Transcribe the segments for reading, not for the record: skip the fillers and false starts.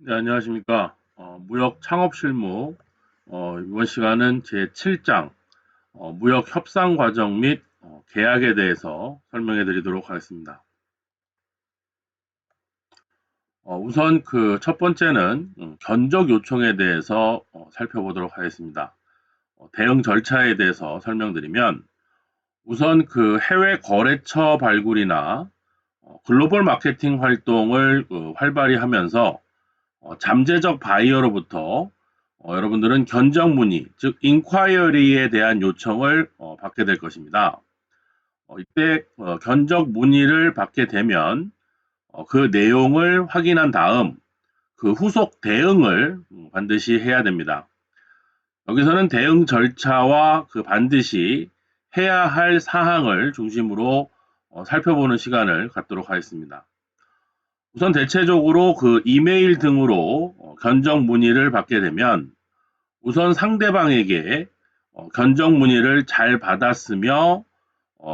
네, 안녕하십니까. 무역 창업 실무, 이번 시간은 제 7장, 무역 협상 과정 및 계약에 대해서 설명해 드리도록 하겠습니다. 우선 그 첫 번째는 견적 요청에 대해서 살펴보도록 하겠습니다. 대응 절차에 대해서 설명드리면 우선 그 해외 거래처 발굴이나 글로벌 마케팅 활동을 활발히 하면서 잠재적 바이어로부터 여러분들은 견적 문의, 즉 인콰이어리에 대한 요청을 받게 될 것입니다. 이때 견적 문의를 받게 되면 그 내용을 확인한 다음 그 후속 대응을 반드시 해야 됩니다. 여기서는 대응 절차와 그 반드시 해야 할 사항을 중심으로 살펴보는 시간을 갖도록 하겠습니다. 우선 대체적으로 그 이메일 등으로 견적 문의를 받게 되면 우선 상대방에게 견적 문의를 잘 받았으며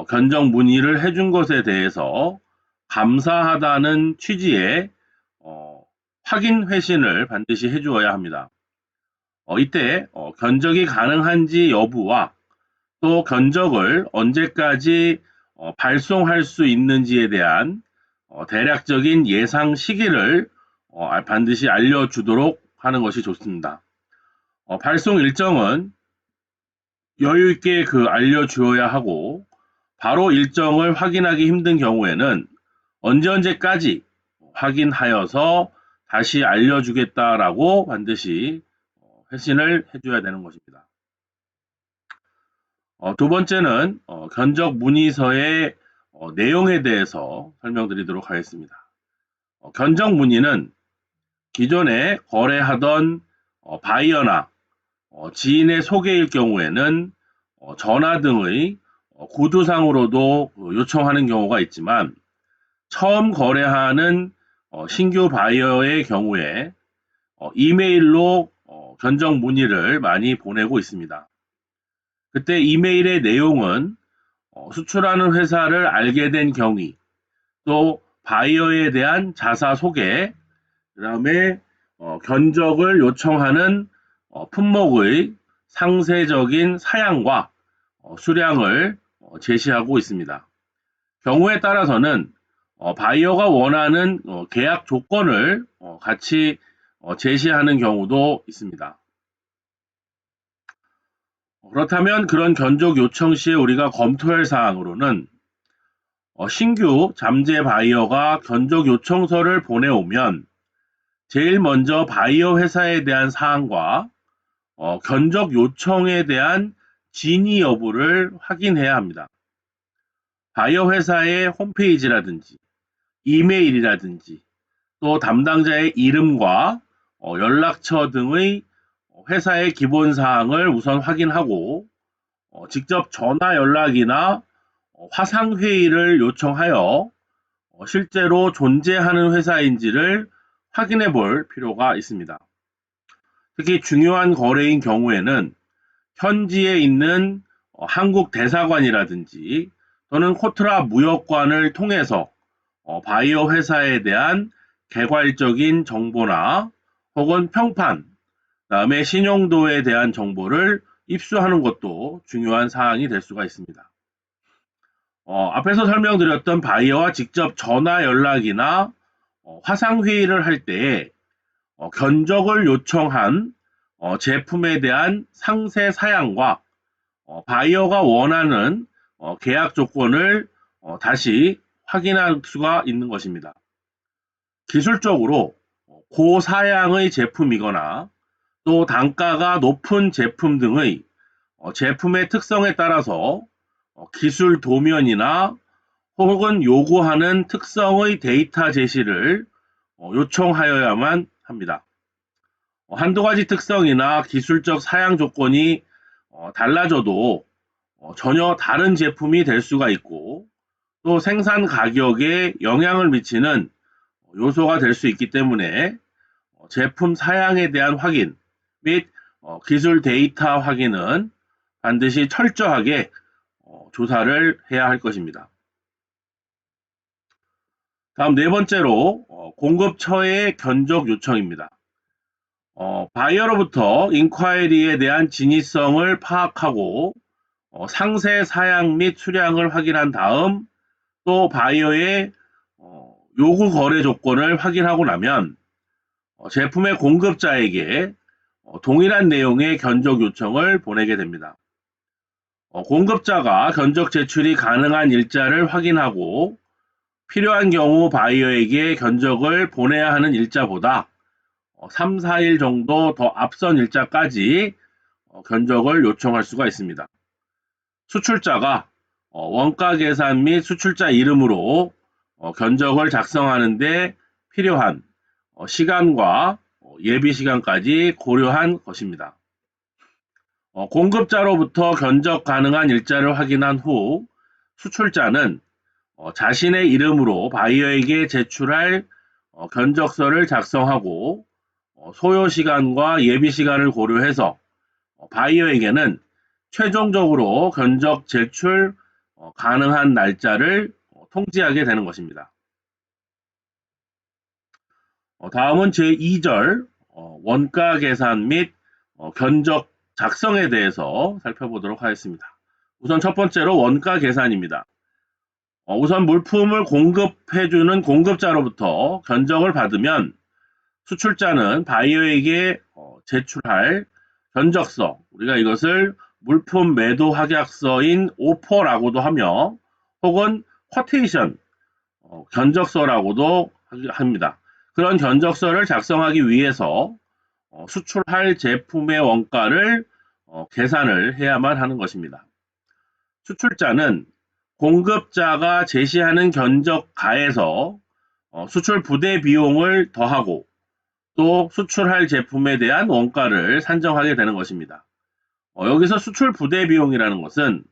견적 문의를 해준 것에 대해서 감사하다는 취지의 확인 회신을 반드시 해주어야 합니다. 이때 견적이 가능한지 여부와 또 견적을 언제까지 발송할 수 있는지에 대한 대략적인 예상 시기를 반드시 알려주도록 하는 것이 좋습니다. 발송 일정은 여유 있게 그 알려주어야 하고 바로 일정을 확인하기 힘든 경우에는 언제까지 확인하여서 다시 알려주겠다라고 반드시 회신을 해줘야 되는 것입니다. 두 번째는 견적 문의서의 내용에 대해서 설명드리도록 하겠습니다. 견적 문의는 기존에 거래하던 바이어나 지인의 소개일 경우에는 전화 등의 구두상으로도 요청하는 경우가 있지만 처음 거래하는 신규 바이어의 경우에 이메일로 견적 문의를 많이 보내고 있습니다. 그때 이메일의 내용은 수출하는 회사를 알게 된 경위, 또 바이어에 대한 자사 소개, 그 다음에 견적을 요청하는 품목의 상세적인 사양과 수량을 제시하고 있습니다. 경우에 따라서는 바이어가 원하는 계약 조건을 같이 제시하는 경우도 있습니다. 그렇다면 그런 견적 요청 시에 우리가 검토할 사항으로는 신규 잠재 바이어가 견적 요청서를 보내오면 제일 먼저 바이어 회사에 대한 사항과 견적 요청에 대한 진위 여부를 확인해야 합니다. 바이어 회사의 홈페이지라든지 이메일이라든지 또 담당자의 이름과 연락처 등의 회사의 기본 사항을 우선 확인하고 직접 전화 연락이나 화상 회의를 요청하여 실제로 존재하는 회사인지를 확인해 볼 필요가 있습니다. 특히 중요한 거래인 경우에는 현지에 있는 한국 대사관이라든지 또는 코트라 무역관을 통해서 바이오 회사에 대한 개괄적인 정보나 혹은 평판, 그다음에 신용도에 대한 정보를 입수하는 것도 중요한 사항이 될 수가 있습니다. 앞에서 설명드렸던 바이어와 직접 전화 연락이나 화상 회의를 할 때 견적을 요청한 제품에 대한 상세 사양과 바이어가 원하는 계약 조건을 다시 확인할 수가 있는 것입니다. 기술적으로 고사양의 제품이거나 또 단가가 높은 제품 등의 제품의 특성에 따라서 기술 도면이나 혹은 요구하는 특성의 데이터 제시를 요청하여야만 합니다. 한두 가지 특성이나 기술적 사양 조건이 달라져도 전혀 다른 제품이 될 수가 있고 또 생산 가격에 영향을 미치는 요소가 될 수 있기 때문에 제품 사양에 대한 확인 및 기술 데이터 확인은 반드시 철저하게 조사를 해야 할 것입니다. 다음 네 번째로 공급처의 견적 요청입니다. 바이어로부터 인콰이리에 대한 진위성을 파악하고 상세 사양 및 수량을 확인한 다음 또 바이어의 요구 거래 조건을 확인하고 나면 제품의 공급자에게 동일한 내용의 견적 요청을 보내게 됩니다. 공급자가 견적 제출이 가능한 일자를 확인하고 필요한 경우 바이어에게 견적을 보내야 하는 일자보다 3, 4일 정도 더 앞선 일자까지 견적을 요청할 수가 있습니다. 수출자가 원가 계산 및 수출자 이름으로 견적을 작성하는 데 필요한 시간과 예비 시간까지 고려한 것입니다. 공급자로부터 견적 가능한 일자를 확인한 후 수출자는 자신의 이름으로 바이어에게 제출할 견적서를 작성하고 소요 시간과 예비 시간을 고려해서 바이어에게는 최종적으로 견적 제출 가능한 날짜를 통지하게 되는 것입니다. 다음은 제2절 원가 계산 및 견적 작성에 대해서 살펴보도록 하겠습니다. 우선 첫 번째로 원가 계산입니다. 우선 물품을 공급해주는 공급자로부터 견적을 받으면 수출자는 바이어에게 제출할 견적서, 우리가 이것을 물품 매도 확약서인 오퍼라고도 하며 혹은 쿼테이션, 견적서라고도 합니다. 그런 견적서를 작성하기 위해서 수출할 제품의 원가를 계산을 해야만 하는 것입니다. 수출자는 공급자가 제시하는 견적가에서 수출 부대 비용을 더하고 또 수출할 제품에 대한 원가를 산정하게 되는 것입니다. 여기서 수출 부대 비용이라는 것은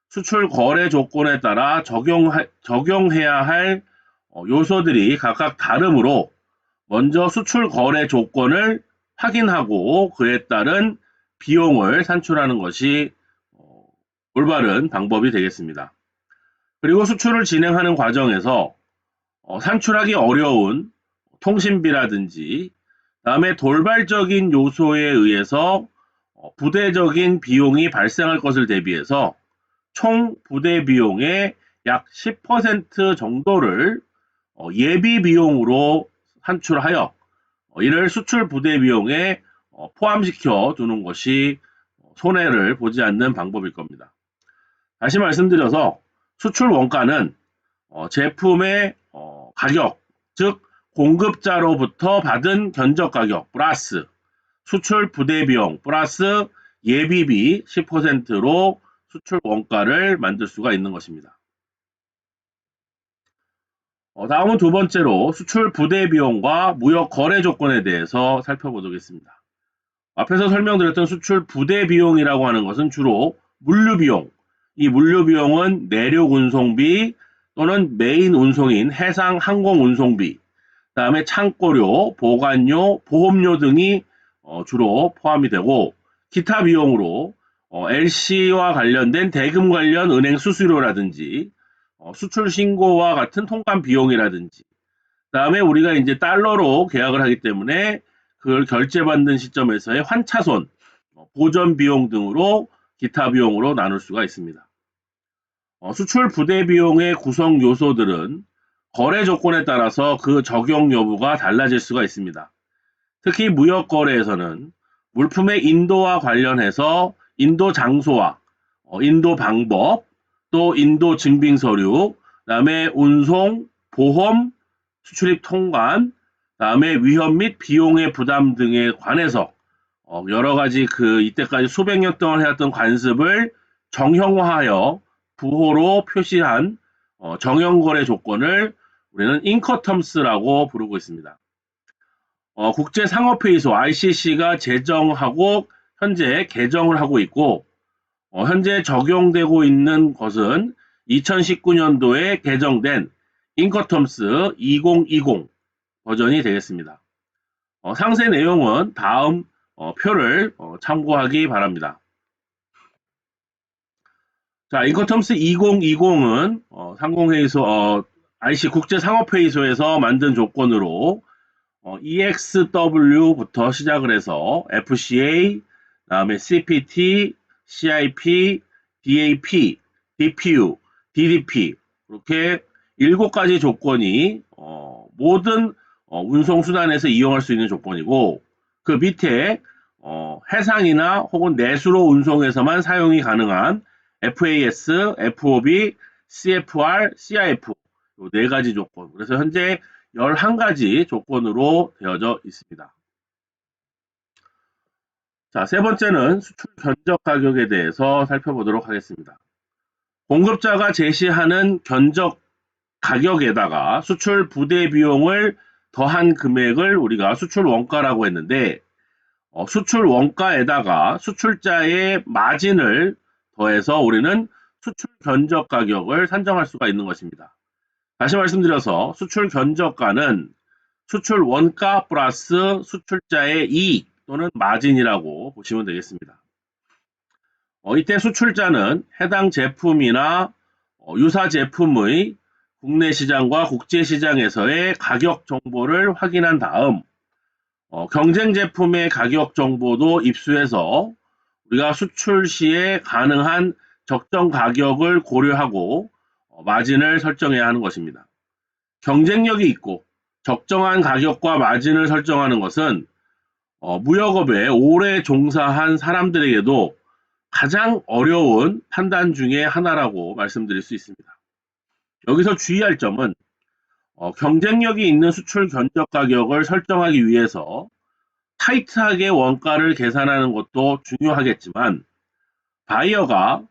수출 거래 조건에 따라 적용해야 할 요소들이 각각 다르므로 먼저 수출 거래 조건을 확인하고 그에 따른 비용을 산출하는 것이 올바른 방법이 되겠습니다. 그리고 수출을 진행하는 과정에서 산출하기 어려운 통신비라든지 다음에 돌발적인 요소에 의해서 부대적인 비용이 발생할 것을 대비해서 총 부대 비용의 약 10% 정도를 예비 비용으로 산출하여 이를 수출 부대 비용에 포함시켜 두는 것이 손해를 보지 않는 방법일 겁니다. 다시 말씀드려서 수출 원가는 제품의 가격, 즉 공급자로부터 받은 견적 가격 플러스 수출 부대 비용 플러스 예비비 10%로 수출 원가를 만들 수가 있는 것입니다. 다음은 두 번째로 수출 부대 비용과 무역 거래 조건에 대해서 살펴보겠습니다. 앞에서 설명드렸던 수출 부대 비용이라고 하는 것은 주로 물류 비용, 이 물류 비용은 내륙 운송비 또는 메인 운송인 해상 항공 운송비, 그다음에 창고료, 보관료, 보험료 등이 주로 포함이 되고 기타 비용으로 LC와 관련된 대금 관련 은행 수수료라든지 수출 신고와 같은 통관 비용이라든지 그다음에 우리가 이제 달러로 계약을 하기 때문에 그걸 결제받는 시점에서의 환차손, 보전 비용 등으로 기타 비용으로 나눌 수가 있습니다. 수출 부대 비용의 구성 요소들은 거래 조건에 따라서 그 적용 여부가 달라질 수가 있습니다. 특히 무역 거래에서는 물품의 인도와 관련해서 인도 장소와 인도 방법, 또 인도 증빙 서류, 그다음에 운송, 보험, 수출입 통관, 그다음에 위험 및 비용의 부담 등에 관해서 여러 가지 이때까지 수백 년 동안 해왔던 관습을 정형화하여 부호로 표시한 정형거래 조건을 우리는 인커텀스라고 부르고 있습니다. 국제상업회의소 ICC가 제정하고 현재 개정을 하고 있고 현재 적용되고 있는 것은 2019년도에 개정된 인커텀스 2020 버전이 되겠습니다. 상세 내용은 다음 표를 참고하기 바랍니다. 자, 인커텀스 2020은 상공회의소 IC 국제상업회의소에서 만든 조건으로 EXW부터 시작을 해서 FCA, 그다음에 CPT, CIP, DAP, DPU, DDP 이렇게 7가지 조건이 모든 운송 수단에서 이용할 수 있는 조건이고 그 밑에 해상이나 혹은 내수로 운송에서만 사용이 가능한 FAS, FOB, CFR, CIF 이 4가지 조건. 그래서 현재 11가지 조건으로 되어져 있습니다. 자, 세 번째는 수출 견적 가격에 대해서 살펴보도록 하겠습니다. 공급자가 제시하는 견적 가격에다가 수출 부대 비용을 더한 금액을 우리가 수출 원가라고 했는데 수출 원가에다가 수출자의 마진을 더해서 우리는 수출 견적 가격을 산정할 수가 있는 것입니다. 다시 말씀드려서 수출 견적가는 수출 원가 플러스 수출자의 이익 또는 마진이라고 보시면 되겠습니다. 이때 수출자는 해당 제품이나 유사 제품의 국내 시장과 국제 시장에서의 가격 정보를 확인한 다음 경쟁 제품의 가격 정보도 입수해서 우리가 수출 시에 가능한 적정 가격을 고려하고 마진을 설정해야 하는 것입니다. 경쟁력이 있고 적정한 가격과 마진을 설정하는 것은 무역업에 오래 종사한 사람들에게도 가장 어려운 판단 중에 하나라고 말씀드릴 수 있습니다. 여기서 주의할 점은 경쟁력이 있는 수출 견적 가격을 설정하기 위해서 타이트하게 원가를 계산하는 것도 중요하겠지만 바이어가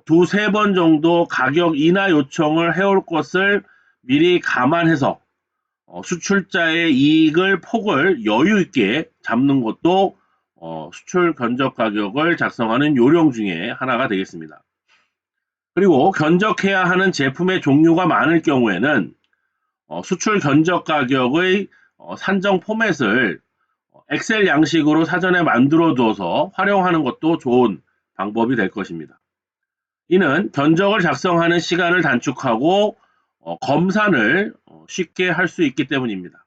두세 번 정도 가격 인하 요청을 해올 것을 미리 감안해서 수출자의 이익을 폭을 여유 있게 잡는 것도 수출 견적 가격을 작성하는 요령 중에 하나가 되겠습니다. 그리고 견적해야 하는 제품의 종류가 많을 경우에는 수출 견적 가격의 산정 포맷을 엑셀 양식으로 사전에 만들어 둬서 활용하는 것도 좋은 방법이 될 것입니다. 이는 견적을 작성하는 시간을 단축하고 검산을 쉽게 할 수 있기 때문입니다.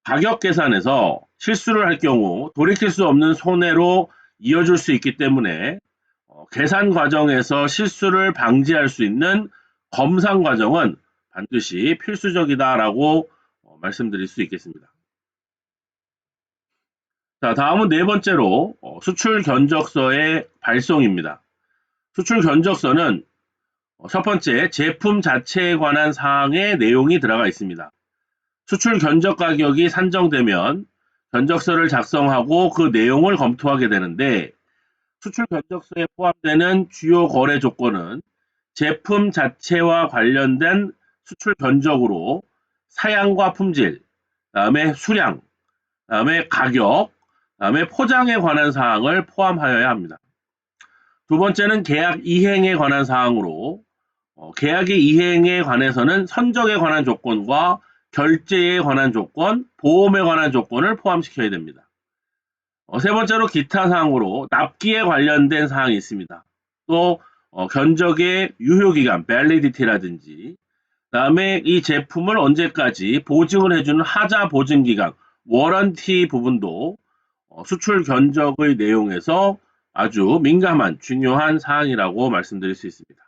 가격 계산에서 실수를 할 경우 돌이킬 수 없는 손해로 이어질 수 있기 때문에 계산 과정에서 실수를 방지할 수 있는 검산 과정은 반드시 필수적이다라고 말씀드릴 수 있겠습니다. 자, 다음은 네 번째로 수출 견적서의 발송입니다. 수출 견적서는 첫 번째, 제품 자체에 관한 사항의 내용이 들어가 있습니다. 수출 견적 가격이 산정되면 견적서를 작성하고 그 내용을 검토하게 되는데 수출 견적서에 포함되는 주요 거래 조건은 제품 자체와 관련된 수출 견적으로 사양과 품질, 그다음에 수량, 그다음에 가격, 그다음에 포장에 관한 사항을 포함하여야 합니다. 두 번째는 계약 이행에 관한 사항으로 계약의 이행에 관해서는 선적에 관한 조건과 결제에 관한 조건, 보험에 관한 조건을 포함시켜야 됩니다. 세 번째로 기타 사항으로 납기에 관련된 사항이 있습니다. 또 견적의 유효기간, validity라든지 그다음에 이 제품을 언제까지 보증을 해주는 하자 보증기간, 워런티 부분도 수출 견적의 내용에서 아주 민감한 중요한 사항이라고 말씀드릴 수 있습니다.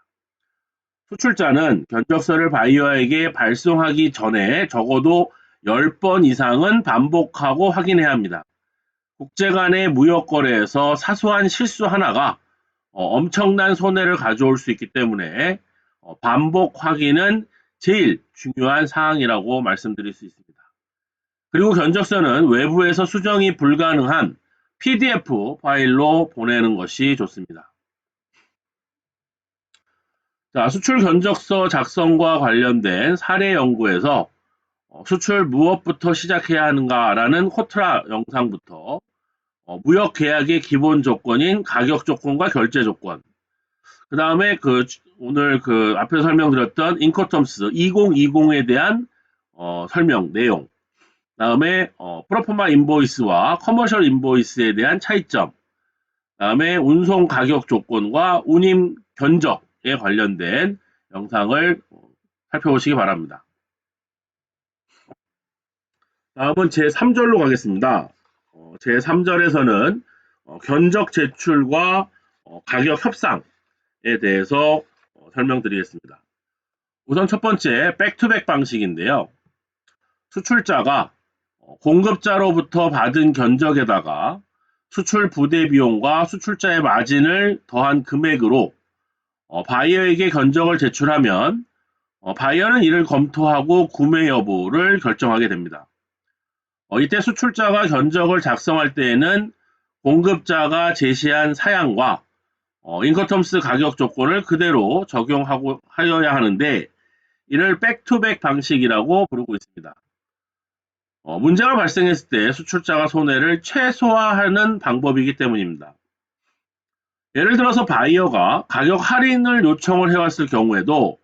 수출자는 견적서를 바이어에게 발송하기 전에 적어도 10번 이상은 반복하고 확인해야 합니다. 국제 간의 무역 거래에서 사소한 실수 하나가 엄청난 손해를 가져올 수 있기 때문에 반복 확인은 제일 중요한 사항이라고 말씀드릴 수 있습니다. 그리고 견적서는 외부에서 수정이 불가능한 PDF 파일로 보내는 것이 좋습니다. 자, 수출 견적서 작성과 관련된 사례 연구에서 수출 무엇부터 시작해야 하는가라는 코트라 영상부터 무역 계약의 기본 조건인 가격 조건과 결제 조건, 그 다음에 오늘 앞에서 설명드렸던 인코텀스 2020에 대한 설명 내용, 다음에 프로포마 인보이스와 커머셜 인보이스에 대한 차이점, 다음에 운송 가격 조건과 운임 견적에 관련된 영상을 살펴보시기 바랍니다. 다음은 제3절로 가겠습니다. 제3절에서는 견적 제출과 가격 협상에 대해서 설명드리겠습니다. 우선 첫 번째 백투백 방식인데요. 수출자가 공급자로부터 받은 견적에다가 수출 부대 비용과 수출자의 마진을 더한 금액으로 바이어에게 견적을 제출하면 바이어는 이를 검토하고 구매 여부를 결정하게 됩니다. 이때 수출자가 견적을 작성할 때에는 공급자가 제시한 사양과 인커텀스 가격 조건을 그대로 적용하고 하여야 하는데 이를 백투백 방식이라고 부르고 있습니다. 문제가 발생했을 때 수출자가 손해를 최소화하는 방법이기 때문입니다. 예를 들어서 바이어가 가격 할인을 요청을 해왔을 경우에도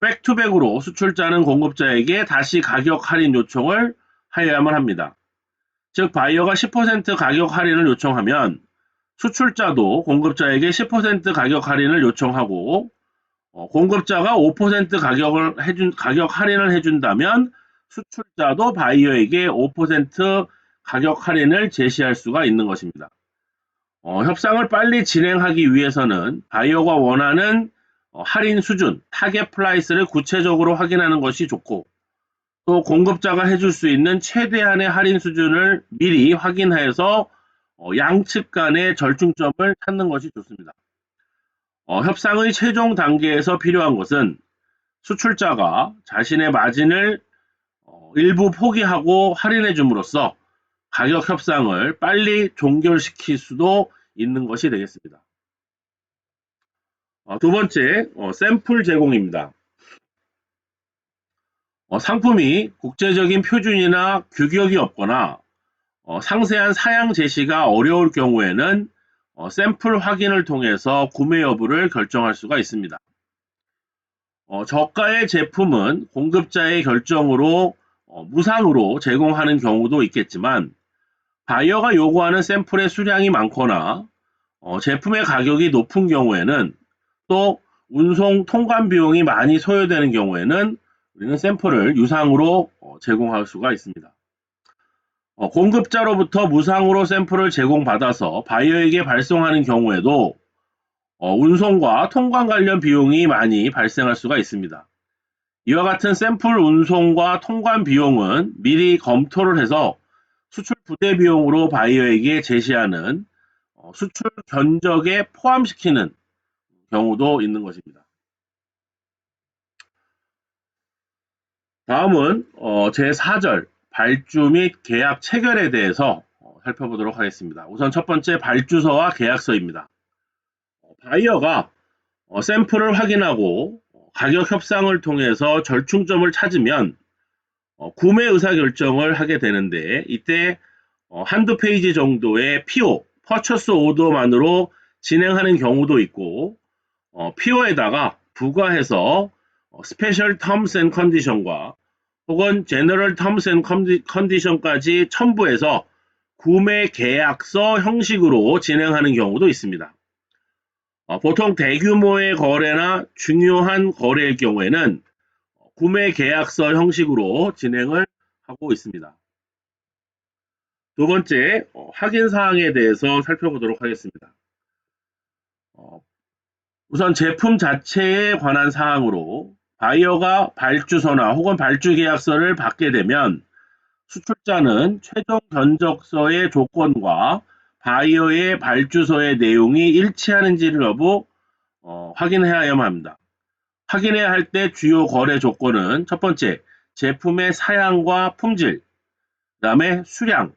백투백으로 수출자는 공급자에게 다시 가격 할인 요청을 하여야만 합니다. 즉 바이어가 10% 가격 할인을 요청하면 수출자도 공급자에게 10% 가격 할인을 요청하고 공급자가 5% 가격 할인을 해준다면 수출자도 바이어에게 5% 가격 할인을 제시할 수가 있는 것입니다. 협상을 빨리 진행하기 위해서는 바이어가 원하는 할인 수준, 타겟 프라이스를 구체적으로 확인하는 것이 좋고 또 공급자가 해줄 수 있는 최대한의 할인 수준을 미리 확인해서 양측 간의 절충점을 찾는 것이 좋습니다. 협상의 최종 단계에서 필요한 것은 수출자가 자신의 마진을 일부 포기하고 할인해 줌으로써 가격 협상을 빨리 종결시킬 수도 있는 것이 되겠습니다. 두 번째, 샘플 제공입니다. 상품이 국제적인 표준이나 규격이 없거나 상세한 사양 제시가 어려울 경우에는 샘플 확인을 통해서 구매 여부를 결정할 수가 있습니다. 저가의 제품은 공급자의 결정으로 무상으로 제공하는 경우도 있겠지만 바이어가 요구하는 샘플의 수량이 많거나 제품의 가격이 높은 경우에는 또 운송 통관 비용이 많이 소요되는 경우에는 우리는 샘플을 유상으로 제공할 수가 있습니다. 공급자로부터 무상으로 샘플을 제공받아서 바이어에게 발송하는 경우에도 운송과 통관 관련 비용이 많이 발생할 수가 있습니다. 이와 같은 샘플 운송과 통관 비용은 미리 검토를 해서 수출 부대 비용으로 바이어에게 제시하는 수출 견적에 포함시키는 경우도 있는 것입니다. 다음은 제4절 발주 및 계약 체결에 대해서 살펴보도록 하겠습니다. 우선 첫 번째 발주서와 계약서입니다. 바이어가 샘플을 확인하고 가격 협상을 통해서 절충점을 찾으면 구매 의사결정을 하게 되는데 이때 한두 페이지 정도의 PO, Purchase Order만으로 진행하는 경우도 있고 PO에다가 부과해서 Special Terms and Condition과 혹은 General Terms and Condition까지 첨부해서 구매 계약서 형식으로 진행하는 경우도 있습니다. 보통 대규모의 거래나 중요한 거래일 경우에는 구매 계약서 형식으로 진행을 하고 있습니다. 두 번째, 확인 사항에 대해서 살펴보도록 하겠습니다. 우선 제품 자체에 관한 사항으로 바이어가 발주서나 혹은 발주 계약서를 받게 되면 수출자는 최종 견적서의 조건과 바이어의 발주서의 내용이 일치하는지를 여부 확인해야만 합니다. 확인해야 할 때 주요 거래 조건은 첫 번째, 제품의 사양과 품질, 그 다음에 수량,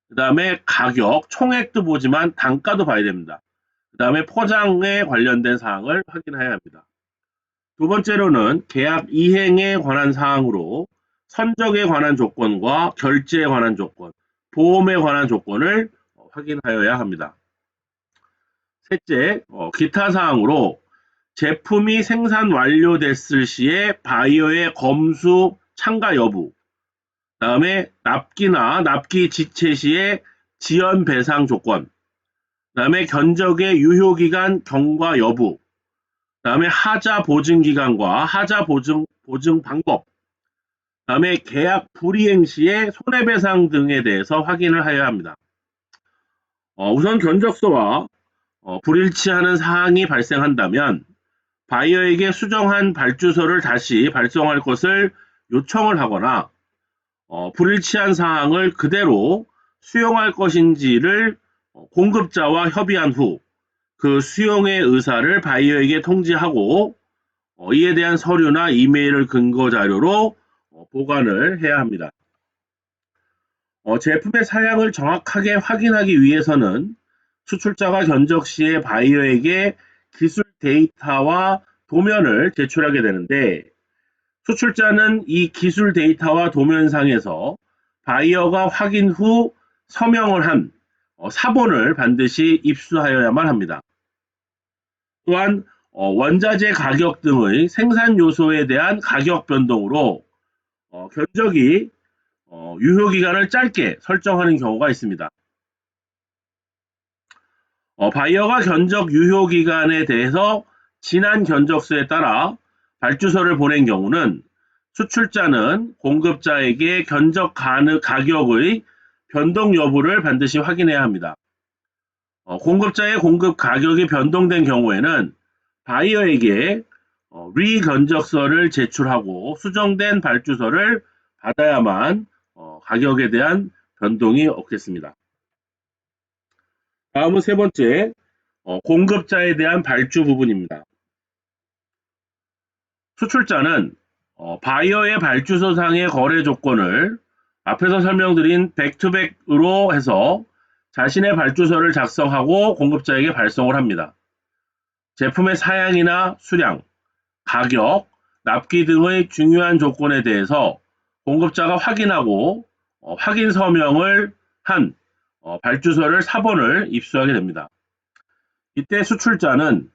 그 다음에 가격, 총액도 보지만 단가도 봐야 됩니다. 그 다음에 포장에 관련된 사항을 확인해야 합니다. 두 번째로는 계약 이행에 관한 사항으로 선적에 관한 조건과 결제에 관한 조건, 보험에 관한 조건을 확인하여야 합니다. 셋째, 기타 사항으로 제품이 생산 완료됐을 시에 바이어의 검수 참가 여부, 다음에 납기나 납기 지체 시에 지연 배상 조건, 다음에 견적의 유효기간 경과 여부, 다음에 하자 보증 기간과 하자 보증 방법, 다음에 계약 불이행 시의 손해배상 등에 대해서 확인을 하여야 합니다. 우선 견적서와 불일치하는 사항이 발생한다면 바이어에게 수정한 발주서를 다시 발송할 것을 요청을 하거나 불일치한 사항을 그대로 수용할 것인지를 공급자와 협의한 후 그 수용의 의사를 바이어에게 통지하고 이에 대한 서류나 이메일을 근거 자료로 보관을 해야 합니다. 제품의 사양을 정확하게 확인하기 위해서는 수출자가 견적 시에 바이어에게 기술 데이터와 도면을 제출하게 되는데 수출자는 이 기술 데이터와 도면상에서 바이어가 확인 후 서명을 한 사본을 반드시 입수하여야만 합니다. 또한 원자재 가격 등의 생산 요소에 대한 가격 변동으로 견적이 유효기간을 짧게 설정하는 경우가 있습니다. 바이어가 견적 유효기간에 대해서 지난 견적서에 따라 발주서를 보낸 경우는 수출자는 공급자에게 견적 가격의 변동 여부를 반드시 확인해야 합니다. 공급자의 공급 가격이 변동된 경우에는 바이어에게 리견적서를 제출하고 수정된 발주서를 받아야만 가격에 대한 변동이 없겠습니다. 다음은 세 번째, 공급자에 대한 발주 부분입니다. 수출자는 바이어의 발주서상의 거래 조건을 앞에서 설명드린 백투백으로 해서 자신의 발주서를 작성하고 공급자에게 발송을 합니다. 제품의 사양이나 수량, 가격, 납기 등의 중요한 조건에 대해서 공급자가 확인하고 확인 서명을 한 발주서를 사본을 입수하게 됩니다. 이때 수출자는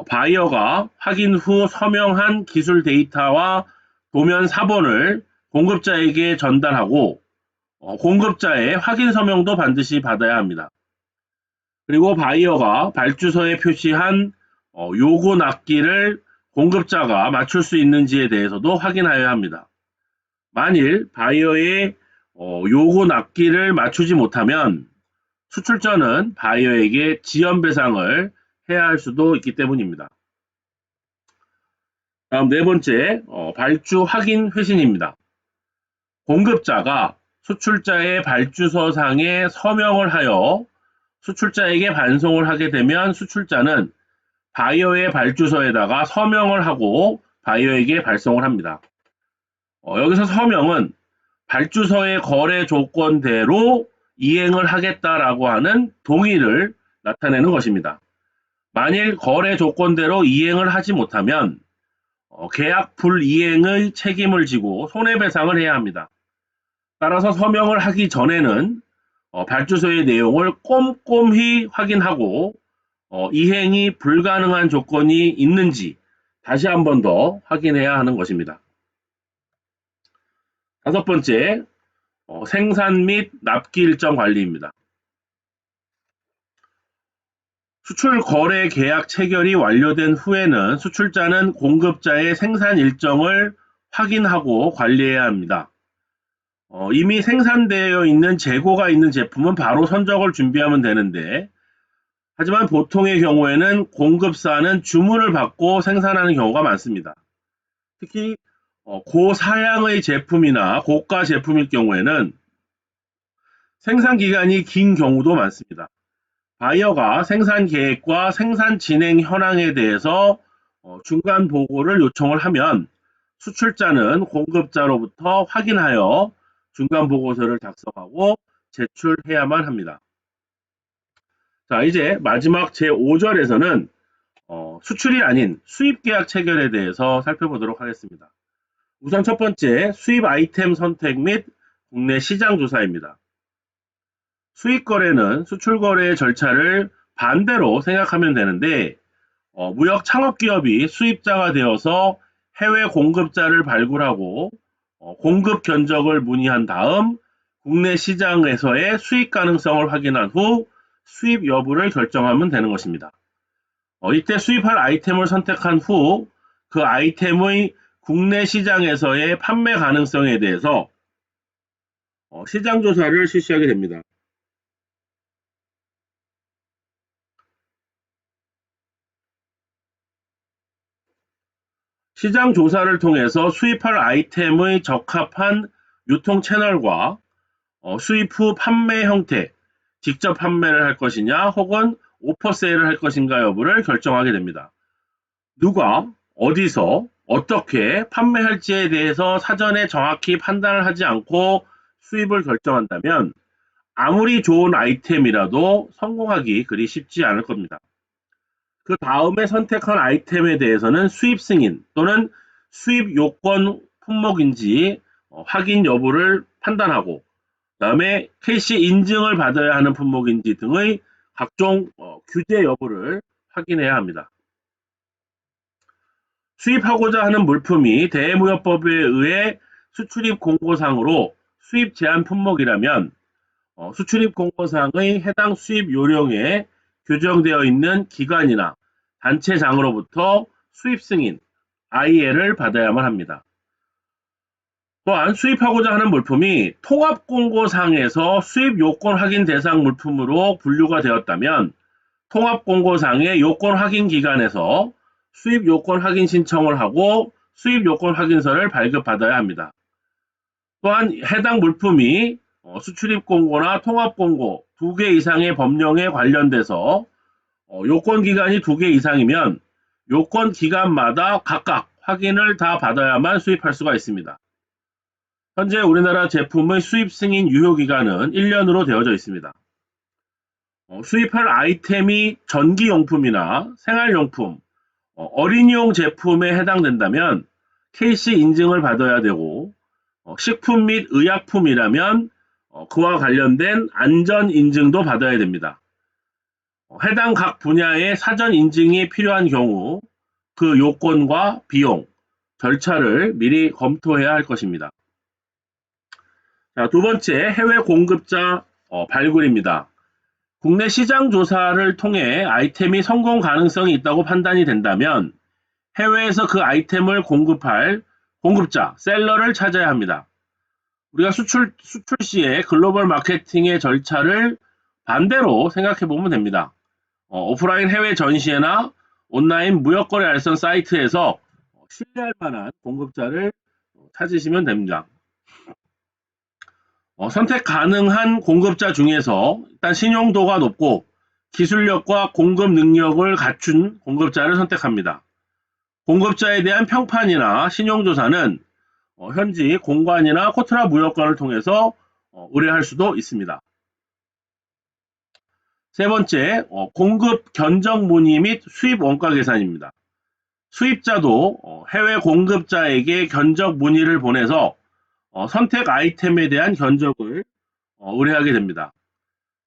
바이어가 확인 후 서명한 기술 데이터와 도면 사본을 공급자에게 전달하고 공급자의 확인 서명도 반드시 받아야 합니다. 그리고 바이어가 발주서에 표시한 요구 납기를 공급자가 맞출 수 있는지에 대해서도 확인하여야 합니다. 만일 바이어의 요구 납기를 맞추지 못하면 수출자는 바이어에게 지연배상을 해야 할 수도 있기 때문입니다. 다음 네 번째, 발주 확인 회신입니다. 공급자가 수출자의 발주서상에 서명을 하여 수출자에게 반송을 하게 되면 수출자는 바이어의 발주서에다가 서명을 하고 바이어에게 발송을 합니다. 여기서 서명은 발주서의 거래 조건대로 이행을 하겠다라고 하는 동의를 나타내는 것입니다. 만일 거래 조건대로 이행을 하지 못하면 계약 불이행의 책임을 지고 손해배상을 해야 합니다. 따라서 서명을 하기 전에는 발주서의 내용을 꼼꼼히 확인하고 이행이 불가능한 조건이 있는지 다시 한 번 더 확인해야 하는 것입니다. 다섯 번째, 생산 및 납기 일정 관리입니다. 수출 거래 계약 체결이 완료된 후에는 수출자는 공급자의 생산 일정을 확인하고 관리해야 합니다. 이미 생산되어 있는 재고가 있는 제품은 바로 선적을 준비하면 되는데 하지만 보통의 경우에는 공급사는 주문을 받고 생산하는 경우가 많습니다. 특히 고사양의 제품이나 고가 제품일 경우에는 생산 기간이 긴 경우도 많습니다. 바이어가 생산 계획과 생산 진행 현황에 대해서 중간 보고를 요청을 하면 수출자는 공급자로부터 확인하여 중간 보고서를 작성하고 제출해야만 합니다. 자, 이제 마지막 제5절에서는 수출이 아닌 수입 계약 체결에 대해서 살펴보도록 하겠습니다. 우선 첫 번째, 수입 아이템 선택 및 국내 시장 조사입니다. 수입 거래는 수출 거래의 절차를 반대로 생각하면 되는데 무역 창업 기업이 수입자가 되어서 해외 공급자를 발굴하고 공급 견적을 문의한 다음 국내 시장에서의 수입 가능성을 확인한 후 수입 여부를 결정하면 되는 것입니다. 이때 수입할 아이템을 선택한 후 그 아이템의 국내 시장에서의 판매 가능성에 대해서 시장 조사를 실시하게 됩니다. 시장 조사를 통해서 수입할 아이템의 적합한 유통 채널과 수입 후 판매 형태, 직접 판매를 할 것이냐 혹은 오퍼 세일을 할 것인가 여부를 결정하게 됩니다. 누가 어디서 어떻게 판매할지에 대해서 사전에 정확히 판단을 하지 않고 수입을 결정한다면 아무리 좋은 아이템이라도 성공하기 그리 쉽지 않을 겁니다. 그 다음에 선택한 아이템에 대해서는 수입 승인 또는 수입 요건 품목인지 확인 여부를 판단하고 그다음에 KC 인증을 받아야 하는 품목인지 등의 각종 규제 여부를 확인해야 합니다. 수입하고자 하는 물품이 대무역법에 의해 수출입 공고상으로 수입 제한 품목이라면 수출입 공고상의 해당 수입 요령에 규정되어 있는 기관이나 단체장으로부터 수입 승인 IL을 받아야만 합니다. 또한 수입하고자 하는 물품이 통합공고상에서 수입 요건 확인 대상 물품으로 분류가 되었다면 통합공고상의 요건 확인 기관에서 수입 요건 확인 신청을 하고 수입 요건 확인서를 발급받아야 합니다. 또한 해당 물품이 수출입 공고나 통합 공고 2개 이상의 법령에 관련돼서 요건 기간이 2개 이상이면 요건 기간마다 각각 확인을 다 받아야만 수입할 수가 있습니다. 현재 우리나라 제품의 수입 승인 유효 기간은 1년으로 되어져 있습니다. 수입할 아이템이 전기용품이나 생활용품, 어린이용 제품에 해당된다면 KC 인증을 받아야 되고 식품 및 의약품이라면 그와 관련된 안전 인증도 받아야 됩니다. 해당 각 분야의 사전 인증이 필요한 경우 그 요건과 비용, 절차를 미리 검토해야 할 것입니다. 자, 두 번째, 해외 공급자 발굴입니다. 국내 시장 조사를 통해 아이템이 성공 가능성이 있다고 판단이 된다면 해외에서 그 아이템을 공급할 공급자, 셀러를 찾아야 합니다. 우리가 수출 시에 글로벌 마케팅의 절차를 반대로 생각해 보면 됩니다. 오프라인 해외 전시회나 온라인 무역거래 알선 사이트에서 신뢰할 만한 공급자를 찾으시면 됩니다. 선택 가능한 공급자 중에서 일단 신용도가 높고 기술력과 공급 능력을 갖춘 공급자를 선택합니다. 공급자에 대한 평판이나 신용조사는 현지 공관이나 코트라 무역관을 통해서 의뢰할 수도 있습니다. 세 번째, 공급 견적 문의 및 수입 원가 계산입니다. 수입자도 해외 공급자에게 견적 문의를 보내서 선택 아이템에 대한 견적을 의뢰하게 됩니다.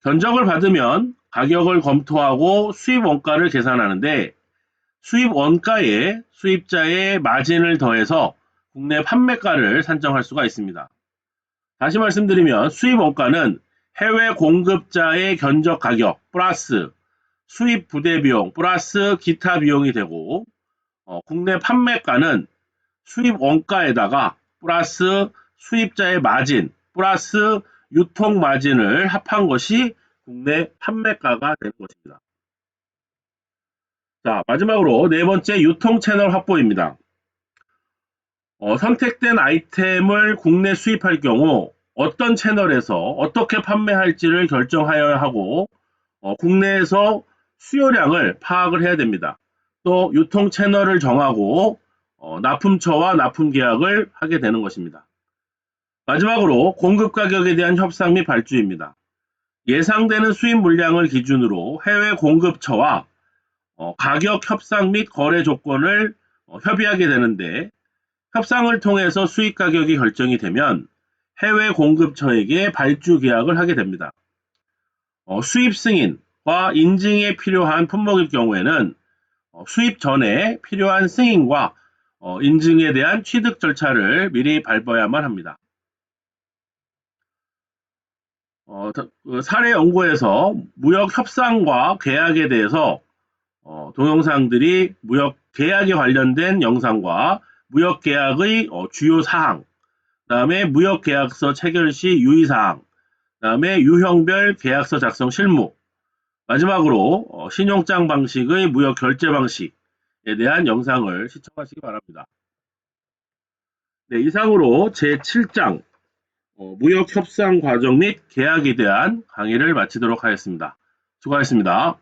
견적을 받으면 가격을 검토하고 수입 원가를 계산하는데 수입 원가에 수입자의 마진을 더해서 국내 판매가를 산정할 수가 있습니다. 다시 말씀드리면 수입 원가는 해외 공급자의 견적 가격 플러스 수입 부대 비용 플러스 기타 비용이 되고 국내 판매가는 수입 원가에다가 플러스 수입자의 마진 플러스 유통 마진을 합한 것이 국내 판매가가 되는 것입니다. 자, 마지막으로 네 번째 유통 채널 확보입니다. 선택된 아이템을 국내 수입할 경우 어떤 채널에서 어떻게 판매할지를 결정하여야 하고 국내에서 수요량을 파악을 해야 됩니다. 또 유통 채널을 정하고 납품처와 납품 계약을 하게 되는 것입니다. 마지막으로 공급 가격에 대한 협상 및 발주입니다. 예상되는 수입 물량을 기준으로 해외 공급처와 가격 협상 및 거래 조건을 협의하게 되는데 협상을 통해서 수입 가격이 결정이 되면 해외 공급처에게 발주 계약을 하게 됩니다. 수입 승인과 인증에 필요한 품목일 경우에는 수입 전에 필요한 승인과 인증에 대한 취득 절차를 미리 밟아야만 합니다. 사례 연구에서 무역 협상과 계약에 대해서 동영상들이 무역 계약에 관련된 영상과 무역계약의 주요 사항, 그 다음에 무역계약서 체결 시 유의사항, 그 다음에 유형별 계약서 작성 실무, 마지막으로 신용장 방식의 무역 결제 방식에 대한 영상을 시청하시기 바랍니다. 네, 이상으로 제7장 무역 협상 과정 및 계약에 대한 강의를 마치도록 하겠습니다. 수고하셨습니다.